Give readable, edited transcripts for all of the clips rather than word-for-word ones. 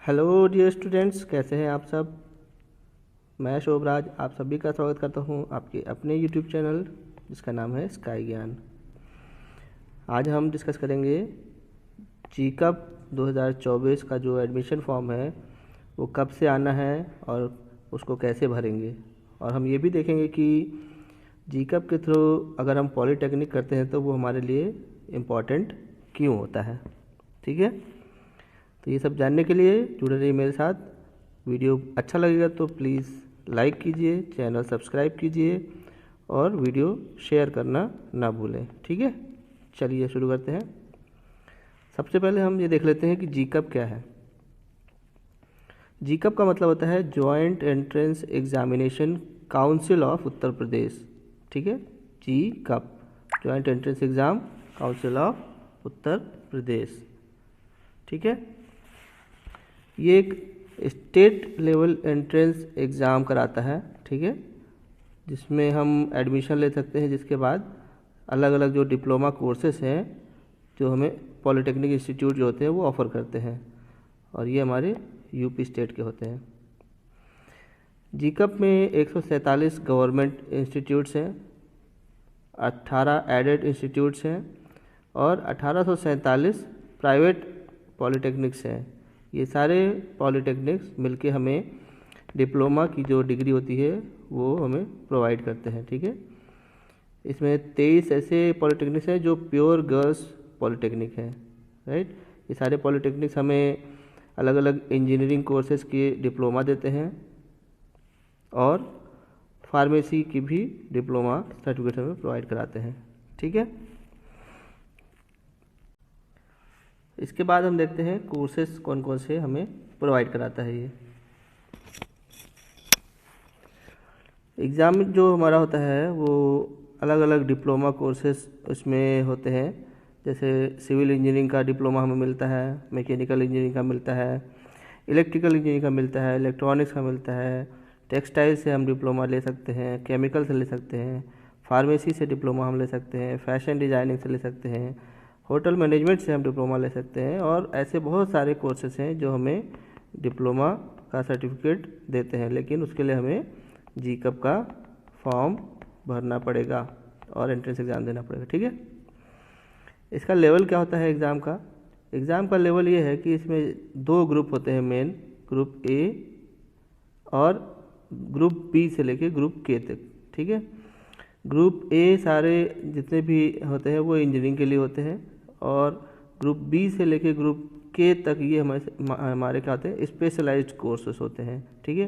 Hello dear students, कैसे हैं आप सब। मैं शोभराज आप सभी का स्वागत करता हूं आपके अपने यूट्यूब चैनल जिसका नाम है स्काई ज्ञान। आज हम डिस्कस करेंगे जीकअप 2024 का जो एडमिशन फॉर्म है वो कब से आना है और उसको कैसे भरेंगे। और हम ये भी देखेंगे कि जीकअप के थ्रू अगर हम पॉलीटेक्निक करते हैं तो वो हमारे लिए इम्पॉर्टेंट क्यों होता है। ठीक है, तो ये सब जानने के लिए जुड़े रहिए मेरे साथ। वीडियो अच्छा लगेगा तो प्लीज़ लाइक कीजिए, चैनल सब्सक्राइब कीजिए और वीडियो शेयर करना ना भूलें। ठीक है, चलिए शुरू करते हैं। सबसे पहले हम ये देख लेते हैं कि जीकअप क्या है। जीकअप का मतलब होता है joint entrance examination council of Uttar Pradesh. ठीक है, JEECUP joint entrance exam council of Uttar Pradesh. ठीक है, ये एक स्टेट लेवल एंट्रेंस एग्ज़ाम कराता है। ठीक है, जिसमें हम एडमिशन ले सकते हैं, जिसके बाद अलग अलग जो डिप्लोमा कोर्सेस हैं जो हमें पॉलिटेक्निक इंस्टीट्यूट जो होते हैं वो ऑफ़र करते हैं, और ये हमारे यूपी स्टेट के होते हैं। जीकअप में 147 गवर्नमेंट इंस्टीट्यूट्स हैं, 18 एडेड इंस्टीट्यूट्स हैं और 1847 प्राइवेट पॉलिटेक्निक्स हैं। ये सारे पॉलिटेक्निक्स मिलके हमें डिप्लोमा की जो डिग्री होती है वो हमें प्रोवाइड करते हैं। ठीक है, इसमें 23 ऐसे पॉलिटेक्निक्स हैं जो प्योर गर्ल्स पॉलिटेक्निक हैं। राइट, ये सारे पॉलिटेक्निक्स हमें अलग अलग इंजीनियरिंग कोर्सेज के डिप्लोमा देते हैं और फार्मेसी की भी डिप्लोमा सर्टिफिकेट हमें प्रोवाइड कराते हैं। ठीक है, इसके बाद हम देखते हैं कोर्सेज कौन कौन से हमें प्रोवाइड कराता है। ये एग्ज़ाम जो हमारा होता है वो अलग अलग डिप्लोमा कोर्सेज उसमें होते हैं। जैसे सिविल इंजीनियरिंग का डिप्लोमा हमें मिलता है, मैकेनिकल इंजीनियरिंग का मिलता है, इलेक्ट्रिकल इंजीनियरिंग का मिलता है, इलेक्ट्रॉनिक्स का मिलता है, टेक्सटाइल से हम डिप्लोमा ले सकते हैं, केमिकल से ले सकते हैं, फार्मेसी से डिप्लोमा हम ले सकते हैं, फैशन डिज़ाइनिंग से ले सकते हैं, होटल मैनेजमेंट से हम डिप्लोमा ले सकते हैं। और ऐसे बहुत सारे कोर्सेज हैं जो हमें डिप्लोमा का सर्टिफिकेट देते हैं, लेकिन उसके लिए हमें जीकअप का फॉर्म भरना पड़ेगा और एंट्रेंस एग्ज़ाम देना पड़ेगा। ठीक है, इसका लेवल क्या होता है एग्ज़ाम का। एग्ज़ाम का लेवल ये है कि इसमें 2 ग्रुप होते हैं मेन, ग्रुप ए और ग्रुप बी से लेके ग्रुप के तक। ठीक है, ग्रुप ए सारे जितने भी होते हैं वो इंजीनियरिंग के लिए होते हैं, और ग्रुप बी से लेके ग्रुप के तक ये हमारे क्या होते हैं, स्पेशलाइज्ड कोर्सेस होते हैं। ठीक है,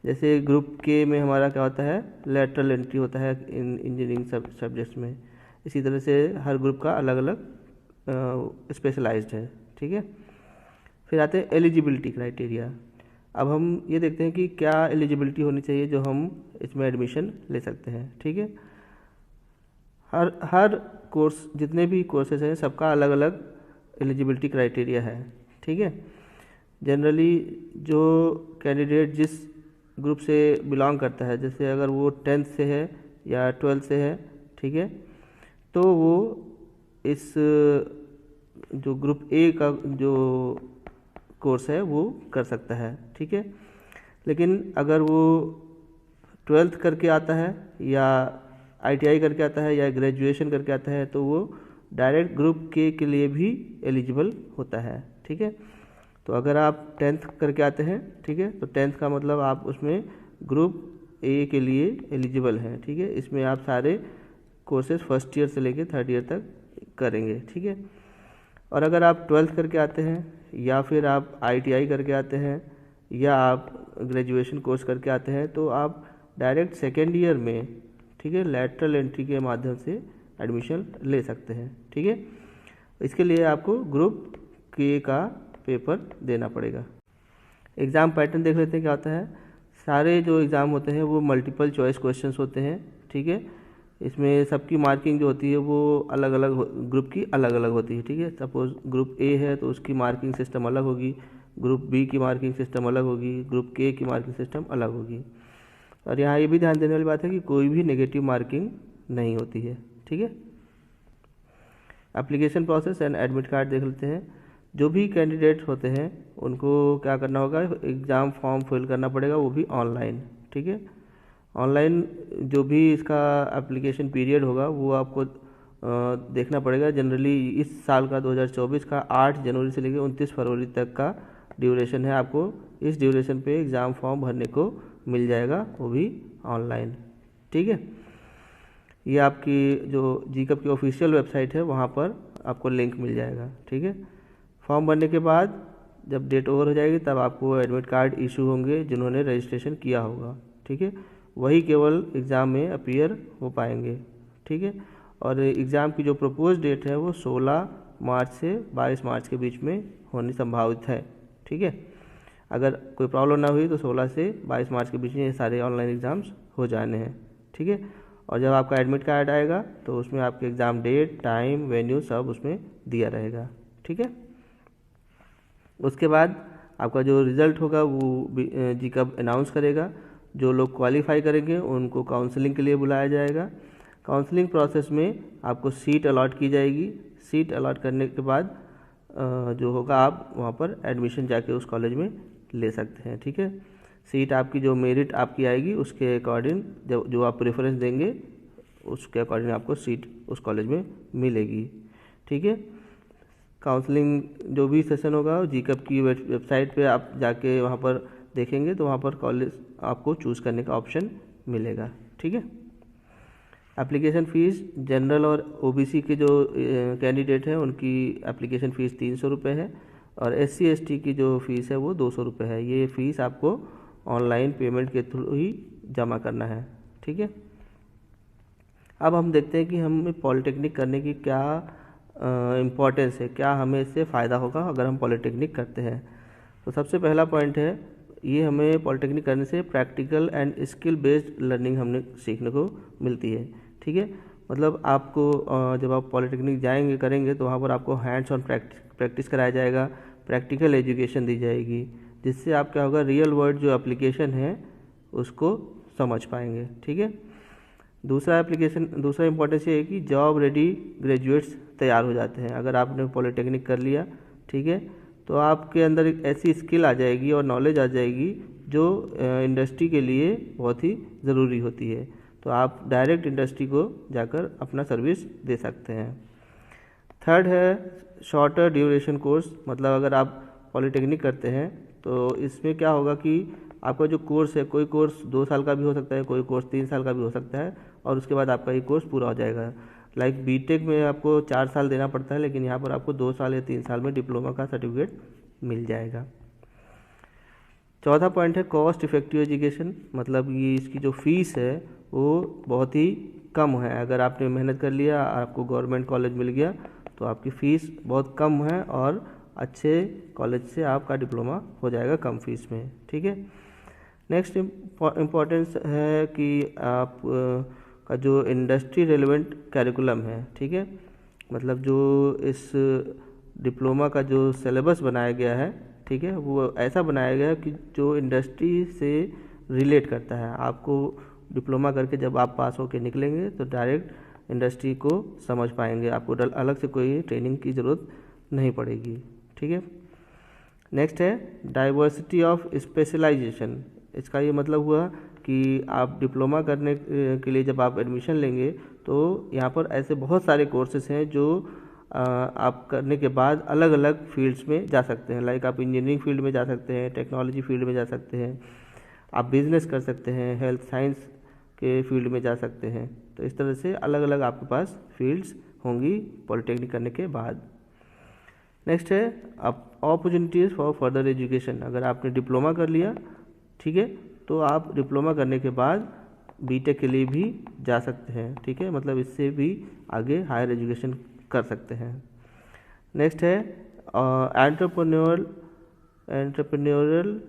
जैसे ग्रुप के में हमारा क्या होता है, लैटरल एंट्री होता है इंजीनियरिंग सब्जेक्ट्स में। इसी तरह से हर ग्रुप का अलग अलग स्पेशलाइज्ड है। ठीक है, फिर आते हैं एलिजिबिलिटी क्राइटेरिया। अब हम ये देखते हैं कि क्या एलिजिबिलिटी होनी चाहिए जो हम इसमें एडमिशन ले सकते हैं। ठीक है, हर कोर्स जितने भी कोर्सेज हैं सबका अलग अलग एलिजिबिलिटी क्राइटेरिया है। ठीक है, जनरली जो कैंडिडेट जिस ग्रुप से बिलोंग करता है, जैसे अगर वो 10th से है या 12th से है, ठीक है, तो वो इस जो ग्रुप ए का जो कोर्स है वो कर सकता है। ठीक है, लेकिन अगर वो 12th करके आता है या ITI करके आता है या ग्रेजुएशन करके आता है तो वो डायरेक्ट ग्रुप के लिए भी एलिजिबल होता है। ठीक है, तो अगर आप 10th करके आते हैं, ठीक है, तो 10th का मतलब आप उसमें ग्रुप ए के लिए एलिजिबल हैं। ठीक है, इसमें आप सारे कोर्सेज फर्स्ट ईयर से लेके 3rd ईयर तक करेंगे। ठीक है, और अगर आप 12th करके आते हैं या फिर आप ITI करके आते हैं या आप ग्रेजुएशन कोर्स करके आते हैं तो आप डायरेक्ट 2nd ईयर में, ठीक है, लैटरल एंट्री के माध्यम से एडमिशन ले सकते हैं। ठीक है, इसके लिए आपको ग्रुप के का पेपर देना पड़ेगा। एग्ज़ाम पैटर्न देख लेते हैं क्या होता है। सारे जो एग्ज़ाम होते हैं वो मल्टीपल चॉइस क्वेश्चंस होते हैं। ठीक है, इसमें सबकी मार्किंग जो होती है वो अलग अलग ग्रुप की अलग अलग होती है। ठीक है, सपोज़ ग्रुप ए है तो उसकी मार्किंग सिस्टम अलग होगी, ग्रुप बी की मार्किंग सिस्टम अलग होगी, ग्रुप के की मार्किंग सिस्टम अलग होगी। और यहाँ ये भी ध्यान देने वाली बात है कि कोई भी नेगेटिव मार्किंग नहीं होती है। ठीक है, application process and admit card देख लेते हैं। जो भी कैंडिडेट होते हैं उनको क्या करना होगा, एग्ज़ाम फॉर्म फिल करना पड़ेगा, वो भी ऑनलाइन। ठीक है, ऑनलाइन जो भी इसका एप्लीकेशन पीरियड होगा वो आपको देखना पड़ेगा। जनरली इस साल का 2024 का 8 जनवरी से लेकर 29 फरवरी तक का ड्यूरेशन है। आपको इस ड्यूरेशन पे एग्ज़ाम फॉर्म भरने को मिल जाएगा, वो भी ऑनलाइन। ठीक है, ये आपकी जो जीकअप की ऑफिशियल वेबसाइट है वहाँ पर आपको लिंक मिल जाएगा। ठीक है, फॉर्म भरने के बाद जब डेट ओवर हो जाएगी तब आपको एडमिट कार्ड इशू होंगे जिन्होंने रजिस्ट्रेशन किया होगा। ठीक है, वही केवल एग्ज़ाम में अपीयर हो पाएंगे। ठीक है, और एग्ज़ाम की जो प्रपोज डेट है वो 16 मार्च से 22 मार्च के बीच में होनी संभावित है। ठीक है, अगर कोई प्रॉब्लम ना हुई तो 16 से 22 मार्च के बीच में ये सारे ऑनलाइन एग्ज़ाम्स हो जाने हैं। ठीक है, और जब आपका एडमिट कार्ड आएगा तो उसमें आपके एग्ज़ाम डेट, टाइम, वेन्यू सब उसमें दिया रहेगा। ठीक है, उसके बाद आपका जो रिज़ल्ट होगा वो जीकअप अनाउंस करेगा। जो लोग क्वालिफाई करेंगे उनको काउंसलिंग के लिए बुलाया जाएगा। काउंसलिंग प्रोसेस में आपको सीट अलॉट की जाएगी। सीट अलॉट करने के बाद जो होगा आप वहाँ पर एडमिशन जाके उस कॉलेज में ले सकते हैं। ठीक है, सीट आपकी जो मेरिट आपकी आएगी उसके अकॉर्डिंग जो आप प्रेफरेंस देंगे उसके अकॉर्डिंग आपको सीट उस कॉलेज में मिलेगी। ठीक है, काउंसलिंग जो भी सेशन होगा जीकअप की वेबसाइट पे आप जाके वहाँ पर देखेंगे तो वहाँ पर कॉलेज आपको चूज़ करने का ऑप्शन मिलेगा। ठीक है, एप्लीकेशन फ़ीस जनरल और ओबीसी के जो कैंडिडेट हैं उनकी एप्लीकेशन फ़ीस 300 रुपये है और SC ST की जो फ़ीस है वो 200 रुपये है। ये फ़ीस आपको ऑनलाइन पेमेंट के थ्रू ही जमा करना है। ठीक है, अब हम देखते हैं कि हमें पॉलिटेक्निक करने की क्या इम्पोर्टेंस है, क्या हमें इससे फ़ायदा होगा अगर हम पॉलिटेक्निक करते हैं। तो सबसे पहला पॉइंट है, ये हमें पॉलिटेक्निक करने से practical and skill based learning हमने सीखने को मिलती है। ठीक है, मतलब आपको जब आप पॉलिटेक्निक जाएंगे करेंगे तो वहाँ पर आपको हैंड्स ऑन प्रैक्टिस कराया जाएगा, प्रैक्टिकल एजुकेशन दी जाएगी, जिससे आप क्या होगा, रियल वर्ल्ड जो एप्लीकेशन है उसको समझ पाएंगे। ठीक है, दूसरा इंपॉर्टेंस ये है कि जॉब रेडी ग्रेजुएट्स तैयार हो जाते हैं। अगर आपने पॉलिटेक्निक कर लिया, ठीक है, तो आपके अंदर एक ऐसी स्किल आ जाएगी और नॉलेज आ जाएगी जो इंडस्ट्री के लिए बहुत ही ज़रूरी होती है। तो आप डायरेक्ट इंडस्ट्री को जाकर अपना सर्विस दे सकते हैं। थर्ड है शॉर्टर ड्यूरेशन कोर्स, मतलब अगर आप पॉलिटेक्निक करते हैं तो इसमें क्या होगा कि आपका जो कोर्स है, कोई कोर्स 2 साल का भी हो सकता है, कोई कोर्स 3 साल का भी हो सकता है और उसके बाद आपका ये कोर्स पूरा हो जाएगा। लाइक बीटेक में आपको 4 साल देना पड़ता है, लेकिन यहाँ पर आपको 2 साल या 3 साल में डिप्लोमा का सर्टिफिकेट मिल जाएगा। चौथा पॉइंट है कॉस्ट इफेक्टिव एजुकेशन, मतलब ये इसकी जो फीस है वो बहुत ही कम है। अगर आपने मेहनत कर लिया, आपको गवर्नमेंट कॉलेज मिल गया तो आपकी फ़ीस बहुत कम है और अच्छे कॉलेज से आपका डिप्लोमा हो जाएगा कम फीस में। ठीक है, नेक्स्ट इम्पॉर्टेंस है कि आप का जो इंडस्ट्री रेलेवेंट कैरिकुलम है, ठीक है, मतलब जो इस डिप्लोमा का जो सिलेबस बनाया गया है, ठीक है, वो ऐसा बनाया गया है कि जो इंडस्ट्री से रिलेट करता है। आपको डिप्लोमा करके जब आप पास होकर निकलेंगे तो डायरेक्ट इंडस्ट्री को समझ पाएंगे, आपको अलग से कोई ट्रेनिंग की ज़रूरत नहीं पड़ेगी। ठीक है, नेक्स्ट है डाइवर्सिटी ऑफ स्पेशलाइजेशन। इसका ये मतलब हुआ कि आप डिप्लोमा करने के लिए जब आप एडमिशन लेंगे तो यहाँ पर ऐसे बहुत सारे कोर्सेज हैं जो आप करने के बाद अलग अलग फील्ड्स में जा सकते हैं। लाइक आप इंजीनियरिंग फील्ड में जा सकते हैं, टेक्नोलॉजी फील्ड में जा सकते हैं, आप बिजनेस कर सकते हैं, हेल्थ साइंस के फील्ड में जा सकते हैं। तो इस तरह से अलग अलग आपके पास फील्ड्स होंगी पॉलिटेक्निक करने के बाद। नेक्स्ट है अपॉर्चुनिटीज़ फॉर फर्दर एजुकेशन। अगर आपने डिप्लोमा कर लिया, ठीक है, तो आप डिप्लोमा करने के बाद बीटेक के लिए भी जा सकते हैं। ठीक है, मतलब इससे भी आगे हायर एजुकेशन कर सकते हैं। नेक्स्ट है एंटरप्रेन्योरल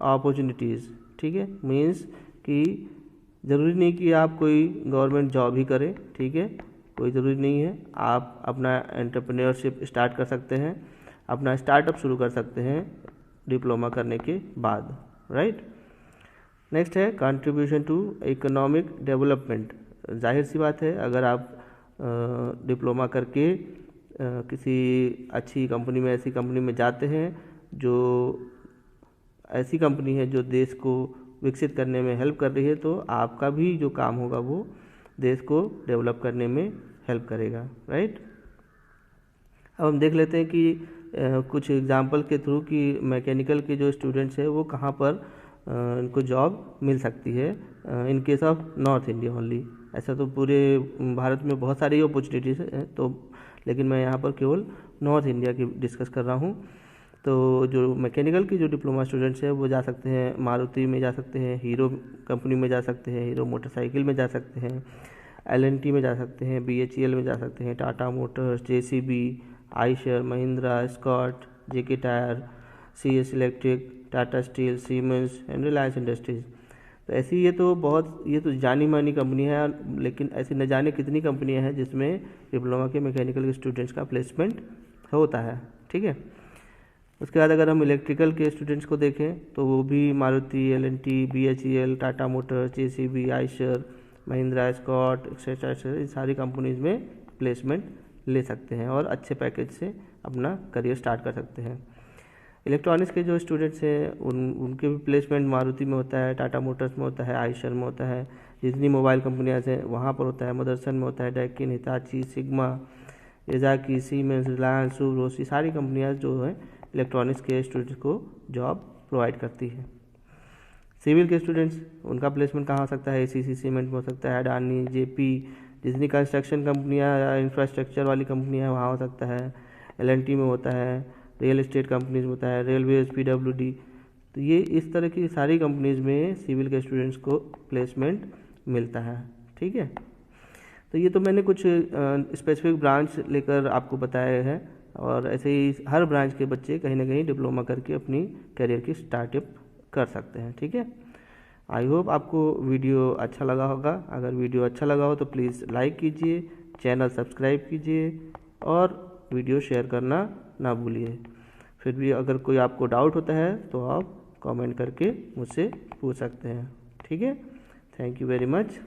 अपॉर्चुनिटीज़। ठीक है, मीन्स कि ज़रूरी नहीं कि आप कोई गवर्नमेंट जॉब ही करें, ठीक है, कोई ज़रूरी नहीं है। आप अपना एंटरप्रेन्योरशिप स्टार्ट कर सकते हैं, अपना स्टार्टअप शुरू कर सकते हैं डिप्लोमा करने के बाद, राइट। नेक्स्ट है कंट्रीब्यूशन टू इकोनॉमिक डेवलपमेंट। जाहिर सी बात है, अगर आप डिप्लोमा करके किसी अच्छी कंपनी में, ऐसी कंपनी में जाते हैं जो ऐसी कंपनी है जो देश को विकसित करने में हेल्प कर रही है, तो आपका भी जो काम होगा वो देश को डेवलप करने में हेल्प करेगा, राइट। अब हम देख लेते हैं कि कुछ एग्जाम्पल के थ्रू कि मैकेनिकल के जो स्टूडेंट्स हैं वो कहाँ पर इनको जॉब मिल सकती है in case of north India only. ऐसा तो पूरे भारत में बहुत सारी अपॉर्चुनिटीज़ हैं, तो लेकिन मैं यहाँ पर केवल नॉर्थ इंडिया की डिस्कस कर रहा हूँ। तो जो मैकेनिकल की जो डिप्लोमा स्टूडेंट्स हैं वो जा सकते हैं मारुति में, जा सकते हैं हीरो कंपनी में, जा सकते हैं हीरो मोटरसाइकिल में, जा सकते हैं L&T में, जा सकते हैं BHEL में, जा सकते हैं Tata motors, JCB, Eicher, Mahindra, Scott, JK tyre, CS electric, Tata steel, Siemens and Reliance industries. तो ऐसी ये तो जानी मानी कंपनी है, लेकिन ऐसी न जाने कितनी कंपनियां हैं जिसमें डिप्लोमा के मैकेनिकल के स्टूडेंट्स का प्लेसमेंट होता है, ठीक है। उसके बाद अगर हम इलेक्ट्रिकल के स्टूडेंट्स को देखें तो वो भी Maruti, L&T, BHEL, Tata motors, JCB, Eicher, Mahindra, Scott etcetera ये सारी कंपनीज़ में प्लेसमेंट ले सकते हैं और अच्छे पैकेज से अपना करियर स्टार्ट कर सकते हैं। इलेक्ट्रॉनिक्स के जो स्टूडेंट्स हैं उनके भी प्लेसमेंट मारुति में होता है, टाटा मोटर्स में होता है, आइशर में होता है, जितनी मोबाइल कंपनियाँ हैं वहाँ पर होता है, मदरसन में होता है, डैकिन, हिताची, सिग्मा, एजाकी, सीमेंस, रिलायंस, सुब्रोस, ये सारी कंपनियाँ जो हैं इलेक्ट्रॉनिक्स के स्टूडेंट्स को जॉब प्रोवाइड करती है। सिविल के स्टूडेंट्स उनका प्लेसमेंट कहाँ हो सकता है, ACC सीमेंट में हो सकता है, अडानी, JP, जितनी कंस्ट्रक्शन कंपनियाँ या इंफ्रास्ट्रक्चर वाली कंपनियाँ वहाँ हो सकता है, L&T में होता है, रियल एस्टेट कंपनीज में होता है, रेलवेज, PWD। तो ये इस तरह की सारी कंपनीज में सिविल के स्टूडेंट्स को प्लेसमेंट मिलता है, ठीक है। तो ये तो मैंने कुछ स्पेसिफिक ब्रांच लेकर आपको बताया है, और ऐसे ही हर ब्रांच के बच्चे कहीं ना कहीं डिप्लोमा करके अपनी करियर की स्टार्टअप कर सकते हैं, ठीक है। आई होप आपको वीडियो अच्छा लगा होगा। अगर वीडियो अच्छा लगा हो तो प्लीज़ लाइक कीजिए, चैनल सब्सक्राइब कीजिए और वीडियो शेयर करना ना भूलिए। फिर भी अगर कोई आपको डाउट होता है तो आप कमेंट करके मुझसे पूछ सकते हैं, ठीक है। Thank you very much.